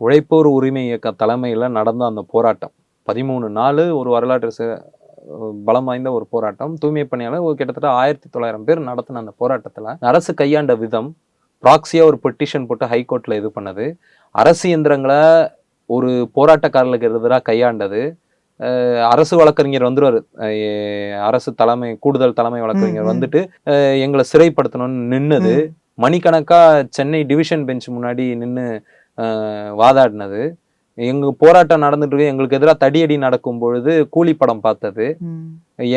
உழைப்போர் உரிமை இயக்க தலைமையில நடந்த அந்த போராட்டம் 13 நாள் ஒரு வரலாற்று பலம் வாய்ந்த ஒரு போராட்டம். தூய்மை பணியாளர் ஒரு கிட்டத்தட்ட 1900 பேர் நடத்தின அந்த போராட்டத்துல அரசு கையாண்ட விதம், ப்ராக்ஸியா ஒரு பெட்டிஷன் போட்டு ஹைகோர்ட்ல இது பண்ணது, அரசு இயந்திரங்களை ஒரு போராட்டக்காரர்களுக்கு எதிராக கையாண்டது, அரசு வழக்கறிஞர் வந்துருவாரு, அரசு தலைமை கூடுதல் தலைமை வழக்கறிஞர் வந்துட்டு எங்களை சிறைப்படுத்தணும்னு நின்னது, மணிக்கணக்கா சென்னை டிவிஷன் பெஞ்ச் முன்னாடி நின்று வாதாடினது, எங்க போராட்டம் நடந்துட்டு இருக்கு எங்களுக்கு எதிராக தடியடி நடக்கும் பொழுது கூலி படம் பார்த்தது,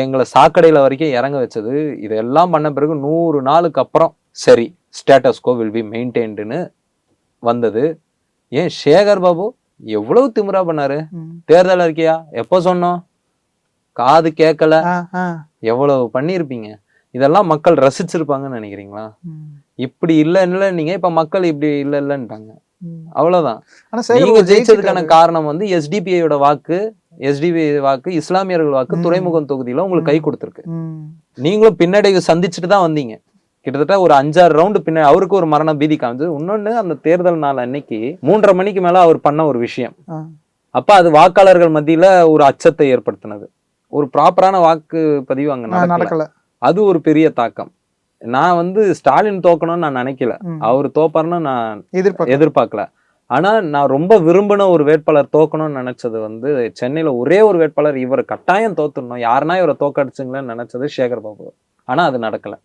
எங்களை சாக்கடையில வரைக்கும் இறங்க வச்சது, இதெல்லாம் பண்ண பிறகு 100 நாளுக்கு அப்புறம் சரி ஸ்டேட்டஸ் கோ வில் பி மெயின்டைன்டுன்னு வந்தது. ஏன் சேகர் பாபு எவ்வளவு திமிரா பண்ணாரு? தேர்தல் அறிக்கையா எப்போ சொன்னோம்? காது கேட்கல, எவ்வளவு பண்ணிருப்பீங்க? இதெல்லாம் மக்கள் ரசிச்சிருப்பாங்கன்னு நினைக்கிறீங்களா? இப்படி இல்ல நீங்க இப்ப மக்கள் இப்படி இல்லன்ட்டாங்க, அவ்வளவுதான். நீங்க ஜெயிச்சதுக்கான காரணம் வந்து எஸ்டிபிஐயோட வாக்கு, எஸ்டிபிஐ வாக்கு, இஸ்லாமியர்கள் வாக்கு துறைமுகம் தொகுதியில உங்களுக்கு கை கொடுத்திருக்கு. நீங்களும் பின்னடைவு சந்திச்சுட்டு தான் வந்தீங்க. கிட்டத்தட்ட ஒரு 5-6 ரவுண்டு பின்னாடி அவருக்கு ஒரு மரண பீதி காமிச்சு. இன்னொன்னு, அந்த தேர்தல் நாள் அன்னைக்கு 3:30 மணிக்கு மேல அவர் பண்ண ஒரு விஷயம், அப்ப அது வாக்காளர்கள் மத்தியில ஒரு அச்சத்தை ஏற்படுத்தினது. ஒரு ப்ராப்பரான வாக்கு பதிவு அங்க நடக்கல. அது ஒரு பெரிய தாக்கம். நான் வந்து ஸ்டாலின் தோக்கணும்னு நான் நினைக்கல, அவர் தோப்பாருன்னு நான் எதிர்பார்க்கல. ஆனா நான் ரொம்ப விரும்பின ஒரு வேட்பாளர் தோக்கணும்னு நினைச்சது வந்து சென்னையில ஒரே ஒரு வேட்பாளர், இவர் கட்டாயம் தோத்துடணும், யாருன்னா இவரை தோக்கடிச்சுங்களேன்னு நினைச்சது சேகர் பாபு. ஆனா அது நடக்கல.